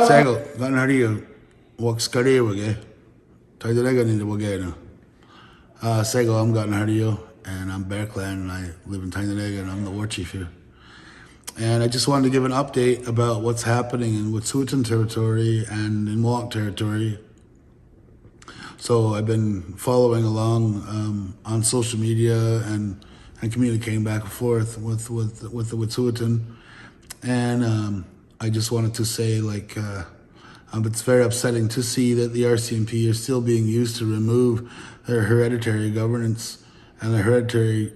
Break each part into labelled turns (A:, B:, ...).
A: Sahal, Kanenhariyo, Wet'suwet'en wage. Taidalega ninda wage no. Sahal, I'm Kanenhariyo, and I'm Bear Clan, and I live in Taidalega, and I'm the war chief here. And I just wanted to give an update about what's happening in Wet'suwet'en territory and in Mohawk territory. So I've been following along on social media and communicating back and forth with the Wet'suwet'en. And I just wanted to say, like, it's very upsetting to see that the RCMP are still being used to remove their hereditary governance and their hereditary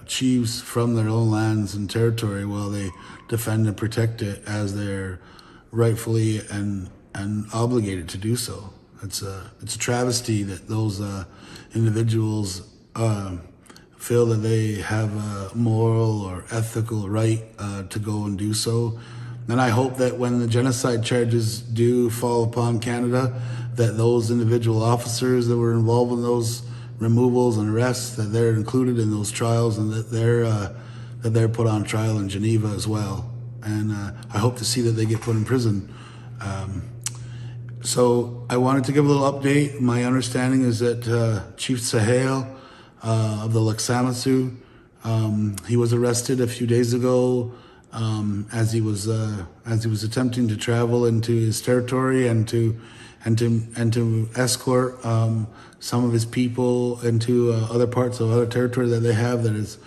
A: chiefs from their own lands and territory while they defend and protect it as they're rightfully and obligated to do so. It's a travesty that those individuals feel that they have a moral or ethical right to go and do so. And I hope that when the genocide charges do fall upon Canada, that those individual officers that were involved in those removals and arrests, that they're included in those trials, and that they're put on trial in Geneva as well. And I hope to see that they get put in prison. So I wanted to give a little update. My understanding is that Chief Sahal of the Wet'suwet'en, he was arrested a few days ago as he was attempting to travel into his territory and to escort some of his people into other parts of other territory that they have that is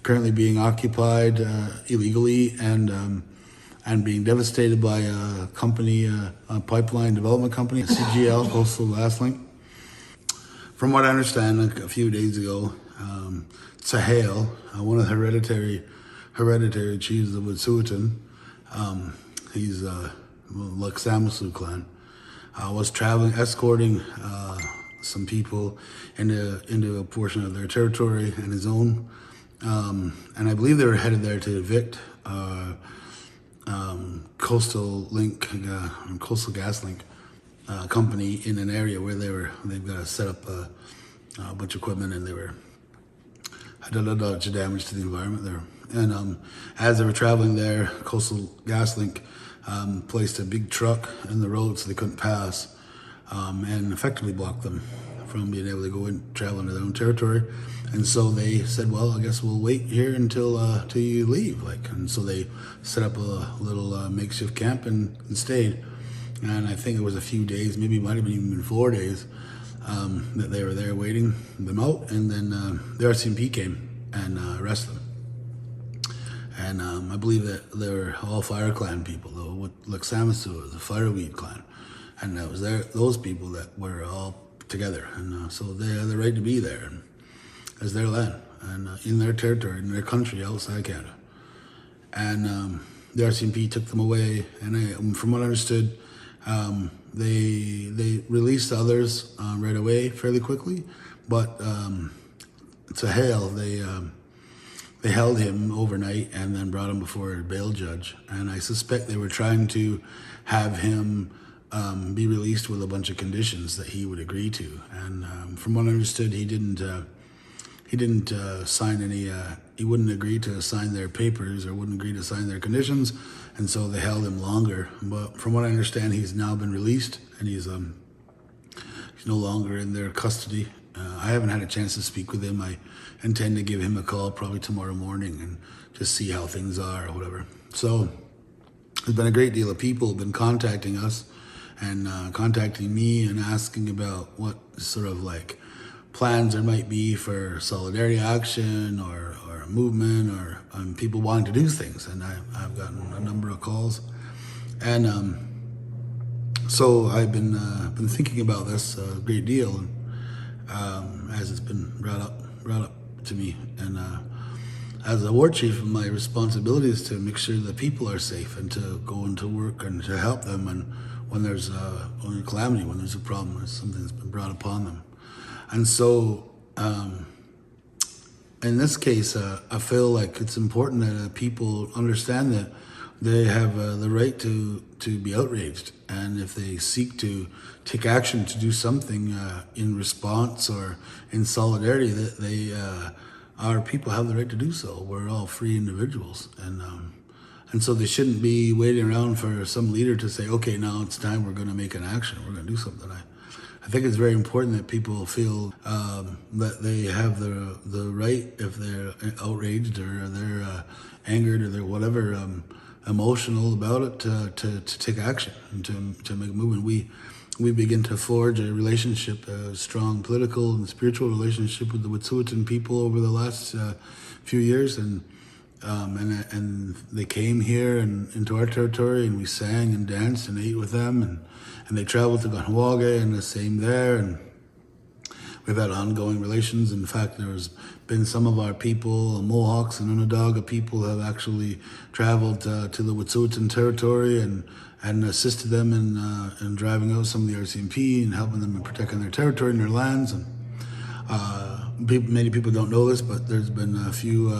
A: currently being occupied illegally and being devastated by a company, a pipeline development company, CGL, Coastal GasLink. From what I understand, a few days ago, Sahal, one of the hereditary chiefs of Wet'suwet'en, he's Wet'suwet'en clan, was traveling, escorting some people into a portion of their territory and his own, and I believe they were headed there to evict Coastal GasLink company in an area where they've got to set up a bunch of equipment, and they were had a lot of damage to the environment there. And as they were traveling there, Coastal GasLink placed a big truck in the road so they couldn't pass, and effectively blocked them from being able to go and travel into their own territory. And so they said, well, I guess we'll wait here until you leave. And so they set up a little makeshift camp and stayed. And I think it was a few days, maybe it might have been even 4 days, that they were there waiting them out. And then the RCMP came and arrested them. And I believe that they were all Fire Clan people, though, with Wet'suwet'en, the Fireweed clan. And it was those people that were all together. And so they had the right to be there as their land and in their territory, in their country outside Canada. And the RCMP took them away. And from what I understood, they released others right away, fairly quickly. But Sahal, they held him overnight and then brought him before a bail judge. And I suspect they were trying to have him be released with a bunch of conditions that he would agree to. And from what I understood, he didn't sign any. He wouldn't agree to sign their papers or wouldn't agree to sign their conditions, and so they held him longer. But from what I understand, he's now been released and he's no longer in their custody. I haven't had a chance to speak with him. I intend to give him a call probably tomorrow morning and just see how things are or whatever. So there's been a great deal of people who've been contacting us and contacting me and asking about what sort of plans there might be for solidarity action or a movement or people wanting to do things. And I've gotten a number of calls. And so I've been thinking about this a great deal, and as it's been brought up to me. And as a war chief, my responsibility is to make sure that people are safe and to go into work and to help them. And when there's a calamity, when there's a problem, or something that's been brought upon them. And so, in this case, I feel like it's important that people understand that they have the right to be outraged. And if they seek to take action to do something in response or in solidarity, that our people have the right to do so. We're all free individuals, and so they shouldn't be waiting around for some leader to say, okay, now it's time, we're going to make an action, we're going to do something. I think it's very important that people feel that they have the right, if they're outraged or they're angered or they're whatever, emotional about it, to take action and to make a movement. We begin to forge a relationship, a strong political and spiritual relationship with the Wet'suwet'en people over the last few years, and they came here and into our territory, and we sang and danced and ate with them, and they traveled to Kanenhariyo and the same there, and we've had ongoing relations. In fact, there's been some of our people, Mohawks and Onondaga people, have actually traveled to the Wet'suwet'en territory and assisted them in driving out some of the RCMP and helping them in protecting their territory and their lands. And many people don't know this, but there's been a few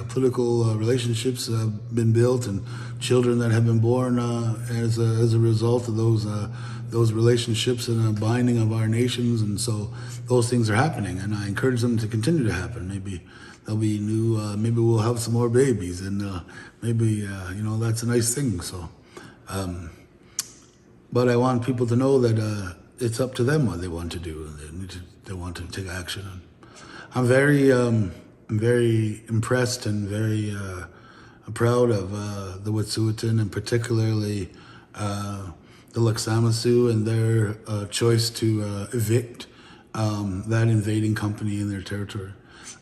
A: political relationships been built, and children that have been born as a result of those relationships and a binding of our nations. And so those things are happening, and I encourage them to continue to happen. Maybe there'll be new, maybe we'll have some more babies, and maybe that's a nice thing. So but I want people to know that it's up to them what they want to do. They want to take action. And I'm very impressed and very proud of the Wet'suwet'en, and particularly the Laksamasu and their choice to evict that invading company in their territory,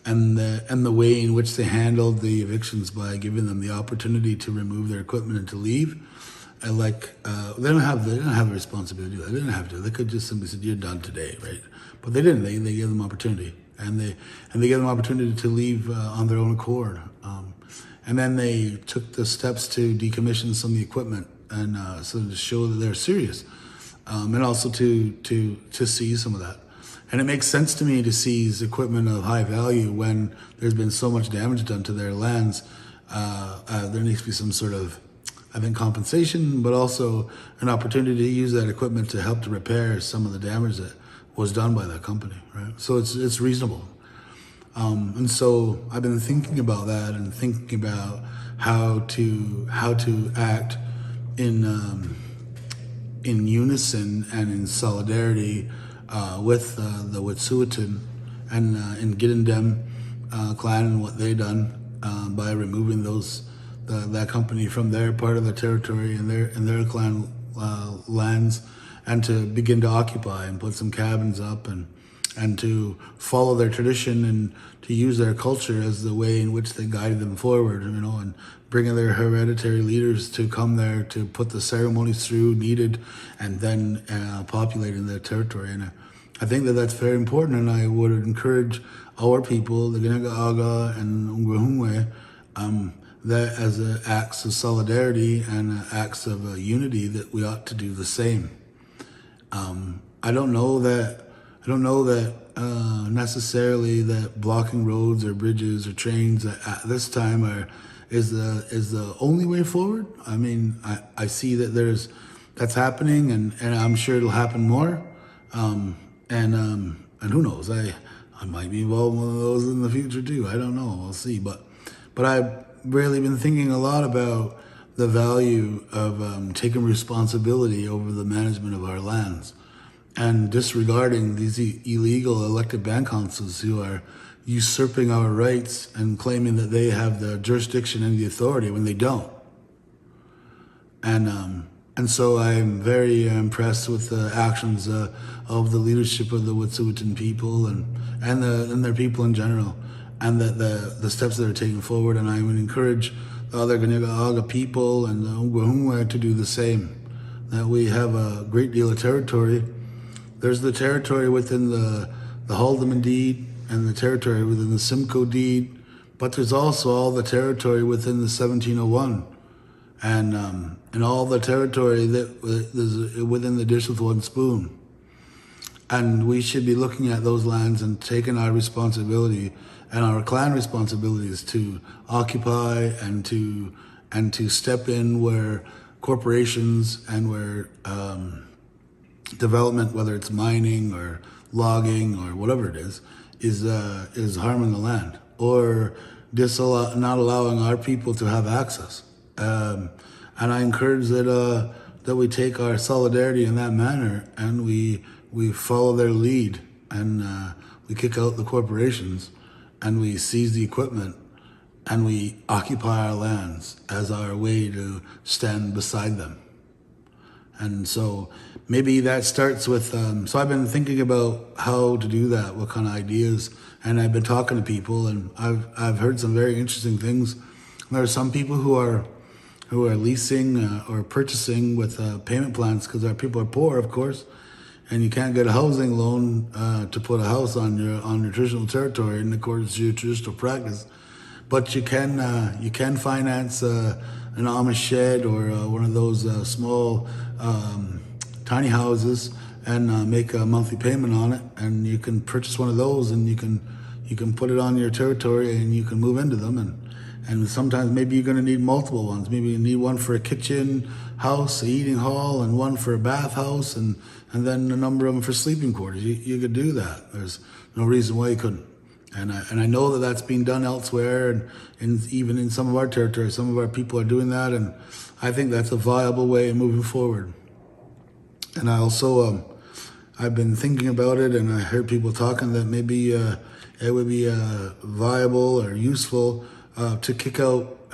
A: and the way in which they handled the evictions by giving them the opportunity to remove their equipment and to leave. And they don't have a responsibility to do that. They didn't have to. They could just simply said, "You're done today," right? But they didn't. They gave them opportunity, and they gave them opportunity to leave on their own accord. And then they took the steps to decommission some of the equipment, and so to show that they're serious, and also to seize some of that. And it makes sense to me to seize equipment of high value when there's been so much damage done to their lands. There needs to be some sort of, I think, compensation, but also an opportunity to use that equipment to help to repair some of the damage that was done by that company, right? So it's reasonable. And so I've been thinking about that and thinking about how to act in unison and in solidarity with the Wet'suwet'en, and in getting them clan and what they done by removing that company from their part of the territory and their clan lands, and to begin to occupy and put some cabins up and to follow their tradition and to use their culture as the way in which they guided them forward, and bringing their hereditary leaders to come there to put the ceremonies through needed, and then populating their territory. And I think that that's very important, and I would encourage our people, the Kanenhariyo and Ungwahumwe, that as acts of solidarity and acts of unity, that we ought to do the same. I don't know that necessarily that blocking roads or bridges or trains at this time is the only way forward. I mean, I see that that's happening, and I'm sure it'll happen more. And who knows? I might be involved in one of those in the future too. I don't know. We'll see. But I've really been thinking a lot about the value of taking responsibility over the management of our lands, and disregarding these illegal elected band councils who are usurping our rights and claiming that they have the jurisdiction and the authority when they don't. And so I'm very impressed with the actions of the leadership of the Wet'suwet'en people and their people in general, and the steps that are taken forward. And I would encourage the other Kanenhariyo people and the Ungwahumwe to do the same. That we have a great deal of territory. There's the territory within the Haldeman deed and the territory within the Simcoe deed, but there's also all the territory within the 1701, and all the territory that is within the dish with one spoon. And we should be looking at those lands and taking our responsibility and our clan responsibilities to occupy and to step in where corporations and where development, whether it's mining or logging or whatever it is harming the land or not allowing our people to have access. And I encourage that we take our solidarity in that manner and we follow their lead and we kick out the corporations and we seize the equipment and we occupy our lands as our way to stand beside them. And so maybe that starts with, so I've been thinking about how to do that, what kind of ideas, and I've been talking to people and I've heard some very interesting things. There are some people who are leasing or purchasing with payment plans because our people are poor, of course, and you can't get a housing loan to put a house on your traditional territory in accordance to your traditional practice. But you can finance an Amish shed or one of those small tiny houses and make a monthly payment on it, and you can purchase one of those and you can put it on your territory and you can move into them, and sometimes maybe you're going to need multiple ones. Maybe you need one for a kitchen house, a eating hall, and one for a bathhouse, and then a number of them for sleeping quarters. You could do that. There's no reason why you couldn't. And I know that that's being done elsewhere, and even in some of our territories, some of our people are doing that, and I think that's a viable way of moving forward. And I also, I've been thinking about it, and I heard people talking that maybe it would be viable or useful to kick out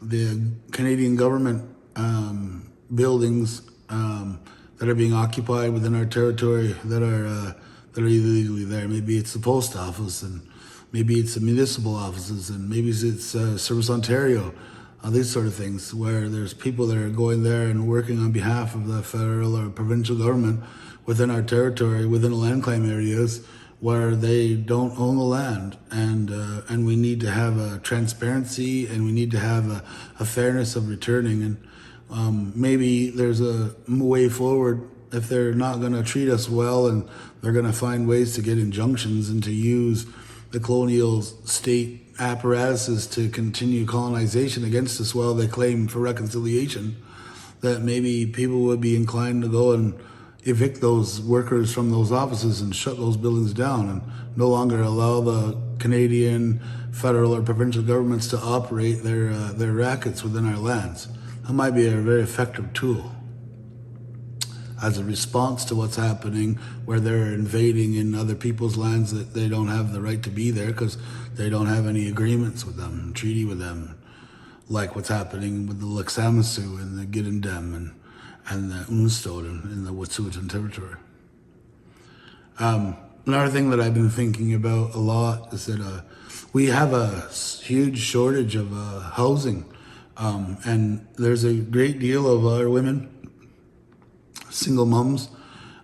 A: the Canadian government buildings that are being occupied within our territory that are illegally there. Maybe it's the post office, and maybe it's the municipal offices, and maybe it's Service Ontario, these sort of things, where there's people that are going there and working on behalf of the federal or provincial government within our territory, within the land claim areas, where they don't own the land, and we need to have a transparency, and we need to have a fairness of returning, and maybe there's a way forward. If they're not going to treat us well and they're going to find ways to get injunctions and to use the colonial state apparatuses to continue colonization against us while they claim for reconciliation, that maybe people would be inclined to go and evict those workers from those offices and shut those buildings down and no longer allow the Canadian federal or provincial governments to operate their rackets within our lands. That might be a very effective tool as a response to what's happening, where they're invading in other people's lands that they don't have the right to be there because they don't have any agreements with them, treaty with them, like what's happening with the Wet'suwet'en and the Gidendem and the unceded in the Wet'suwet'en territory. Another thing that I've been thinking about a lot is that we have a huge shortage of housing, and there's a great deal of our women, single moms,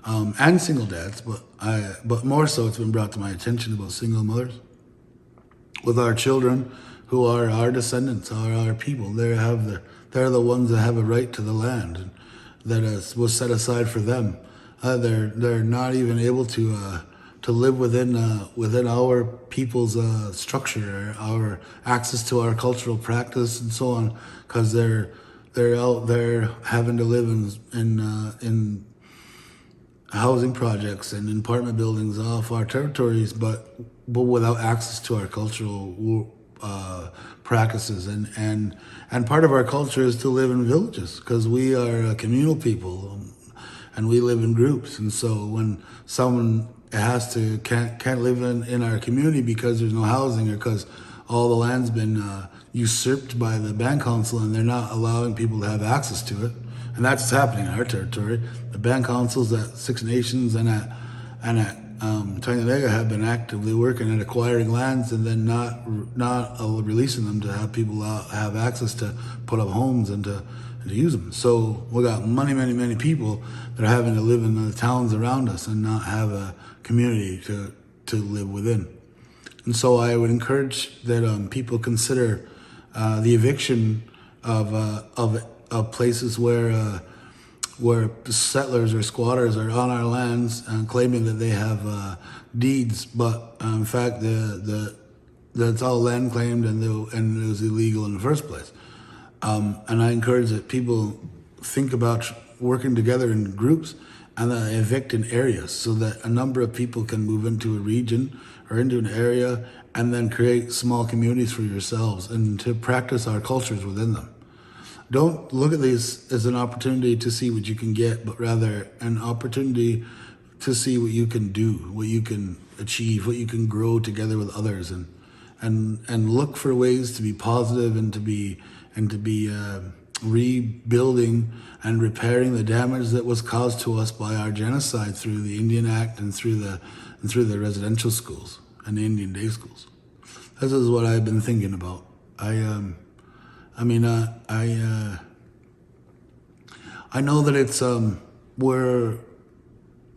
A: and single dads, but more so it's been brought to my attention about single mothers with our children who are our descendants, are our people. They're the ones that have a right to the land that was set aside for them. They're not even able to live within our people's structure, our access to our cultural practice and so on, because they're out there having to live in housing projects and in apartment buildings off our territories, but without access to our cultural practices. And part of our culture is to live in villages, because we are a communal people, and we live in groups. And so when someone can't live in our community because there's no housing, or because all the land's been usurped by the band council and they're not allowing people to have access to it, and that's what's happening in our territory. The band councils at Six Nations and at Kanenhariyo have been actively working at acquiring lands and then not releasing them to have people have access to put up homes and to use them. So we got many people that are having to live in the towns around us and not have a community to live within. And so I would encourage that people consider the eviction of places where settlers or squatters are on our lands and claiming that they have deeds, but in fact that's all land claimed and it was illegal in the first place. And I encourage that people think about working together in groups and evict in areas so that a number of people can move into a region or into an area and then create small communities for yourselves and to practice our cultures within them. Don't look at these as an opportunity to see what you can get, but rather an opportunity to see what you can do, what you can achieve, what you can grow together with others, and look for ways to be positive and to be rebuilding and repairing the damage that was caused to us by our genocide through the Indian Act and through the residential schools and the Indian day schools. This is what I've been thinking about. I know that it's we're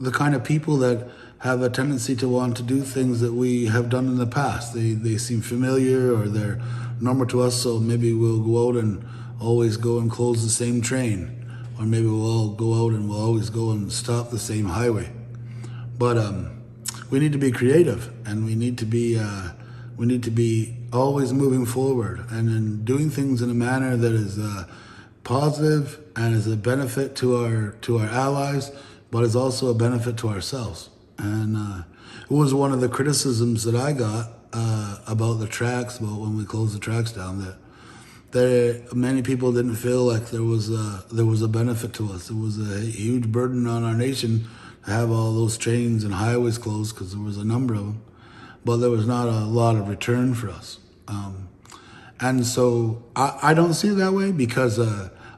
A: the kind of people that have a tendency to want to do things that we have done in the past. They seem familiar or they're normal to us, so maybe we'll go out and always go and close the same train, or maybe we'll all go out and we'll always go and stop the same highway. But we need to be creative, and we need to be always moving forward and in doing things in a manner that is positive and is a benefit to our allies, but is also a benefit to ourselves. And it was one of the criticisms that I got about the tracks, about when we closed the tracks down, that many people didn't feel like there was a benefit to us. It was a huge burden on our nation to have all those trains and highways closed because there was a number of them, but there was not a lot of return for us. And so I don't see it that way because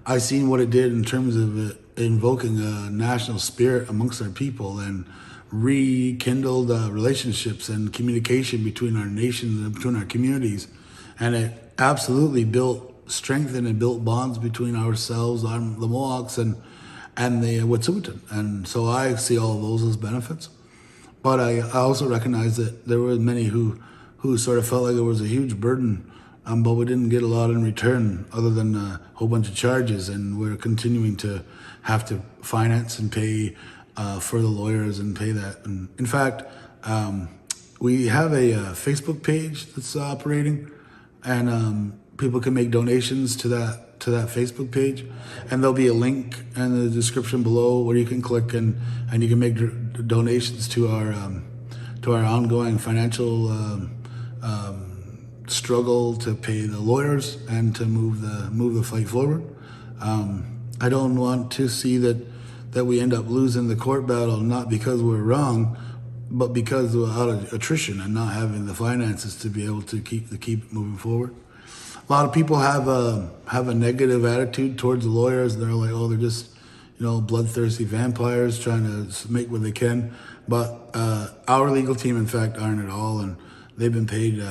A: I seen what it did in terms of invoking a national spirit amongst our people and rekindled relationships and communication between our nations and between our communities. And it absolutely strengthened and built bonds between ourselves, the Mohawks, and the Wet'suwet'en. And so I see all of those as benefits. But I also recognize that there were many who sort of felt like there was a huge burden, but we didn't get a lot in return other than a whole bunch of charges. And we're continuing to have to finance and pay for the lawyers and pay that. And in fact, we have a Facebook page that's operating, and people can make donations to that Facebook page, and there'll be a link in the description below where you can click and you can make donations to our ongoing financial struggle to pay the lawyers and to move the fight forward. I don't want to see that we end up losing the court battle, not because we're wrong, but because out of attrition and not having the finances to be able to keep it moving forward. A lot of people have a negative attitude towards the lawyers. They're like, oh, they're just, bloodthirsty vampires trying to make what they can. But our legal team, in fact, aren't at all, and they've been paid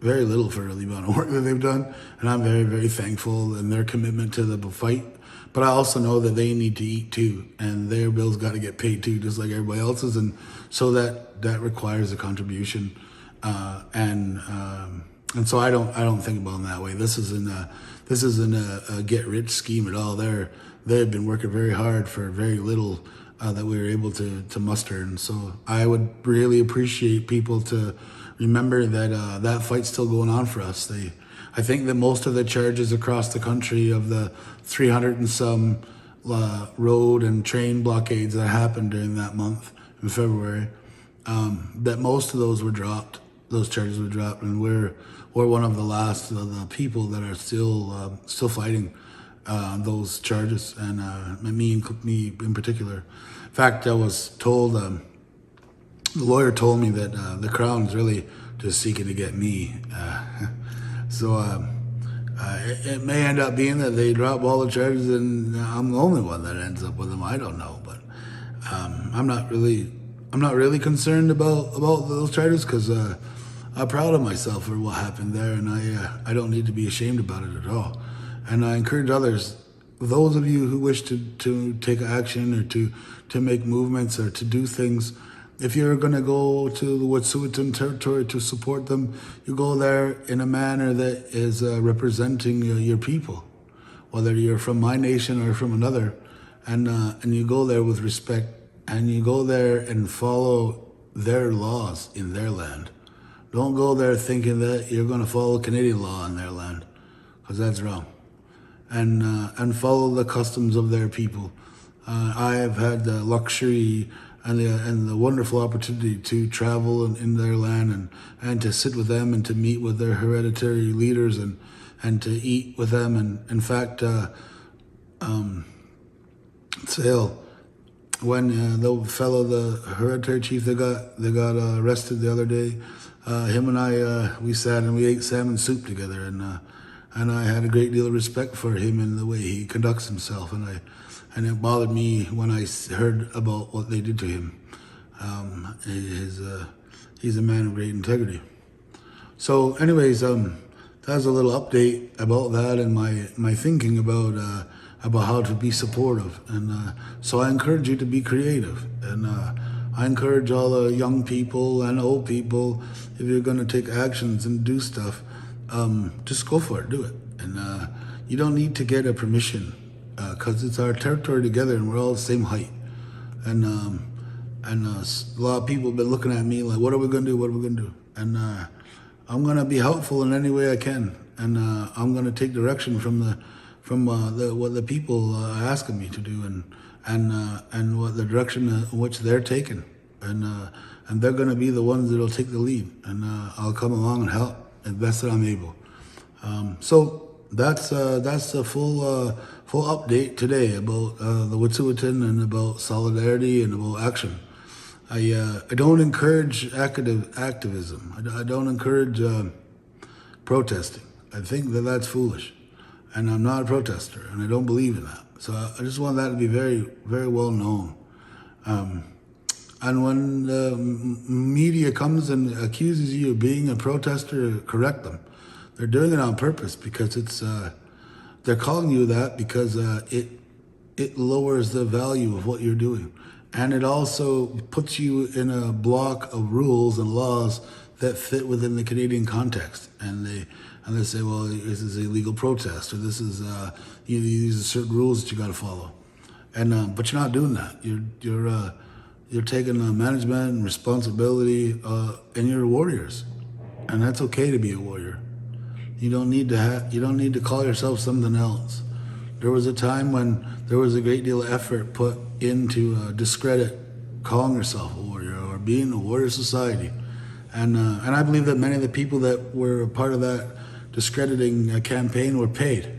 A: very little for the amount of work that they've done. And I'm very, very thankful in their commitment to the fight. But I also know that they need to eat too, and their bills got to get paid too, just like everybody else's. And so that requires a contribution. And so I don't think about them that way. This isn't a get rich scheme at all. They've been working very hard for very little that we were able to muster. And so I would really appreciate people to remember that that fight's still going on for us. I think that most of the charges across the country of the 300 and some road and train blockades that happened during that month in February, that most of those were dropped. Those charges were dropped, and we're one of the last of the people that are still fighting those charges, and me in particular. In fact, I was told, the lawyer told me that the Crown's really just seeking to get me. So it may end up being that they drop all the charges and I'm the only one that ends up with them. I don't know, but I'm not really concerned about those charges because I'm proud of myself for what happened there, and I don't need to be ashamed about it at all. And I encourage others, those of you who wish to take action or to make movements or to do things, if you're going to go to the Wet'suwet'en territory to support them, you go there in a manner that is representing your people, whether you're from my nation or from another, and you go there with respect, and you go there and follow their laws in their land. Don't go there thinking that you're going to follow Canadian law in their land, because that's wrong. And follow the customs of their people. I have had the luxury and the wonderful opportunity to travel in their land and to sit with them and to meet with their hereditary leaders and to eat with them. And in fact, Sahal, when the hereditary chief that got arrested the other day, him and I we sat and we ate salmon soup together, and I had a great deal of respect for him and the way he conducts himself, and it bothered me when I heard about what they did to him. He's a man of great integrity. So, anyways, that's a little update about that and my thinking about how to be supportive. And so I encourage you to be creative. And I encourage all the young people and old people, if you're going to take actions and do stuff, just go for it, do it. And you don't need to get a permission because it's our territory together and we're all the same height. And a lot of people have been looking at me like, what are we going to do? What are we going to do? And I'm going to be helpful in any way I can. And I'm going to take direction from what the people are asking me to do and what the direction in which they're taking. And they're going to be the ones that'll take the lead. And I'll come along and help as best that I'm able. So that's a full update today about the Wet'suwet'en and about solidarity and about action. I don't encourage activism. I don't encourage protesting. I think that that's foolish, and I'm not a protester, and I don't believe in that. So I just want that to be very, very well known. And when the media comes and accuses you of being a protester, correct them. They're doing it on purpose because they're calling you that because it lowers the value of what you're doing. And it also puts you in a block of rules and laws that fit within the Canadian context. And they say, well, this is a legal protest, or this is these are certain rules that you got to follow. And but you're not doing that. You're taking management and responsibility, and you're warriors, and that's okay to be a warrior. You don't need to call yourself something else. There was a time when there was a great deal of effort put into discredit calling yourself a warrior or being a warrior society, and I believe that many of the people that were a part of that discrediting campaign were paid,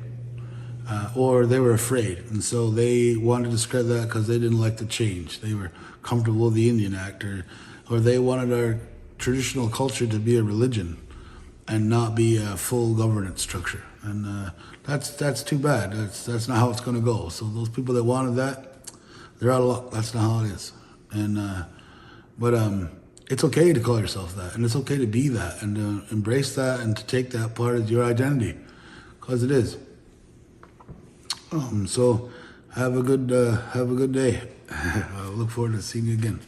A: or they were afraid, and so they wanted to discredit that because they didn't like the change. They were comfortable with the Indian Act, or they wanted our traditional culture to be a religion and not be a full governance structure. And that's too bad. That's not how it's going to go. So those people that wanted that, they're out of luck. That's not how it is. And but it's okay to call yourself that, and it's okay to be that, and to embrace that, and to take that part as your identity, because it is. So have a good day. I look forward to seeing you again.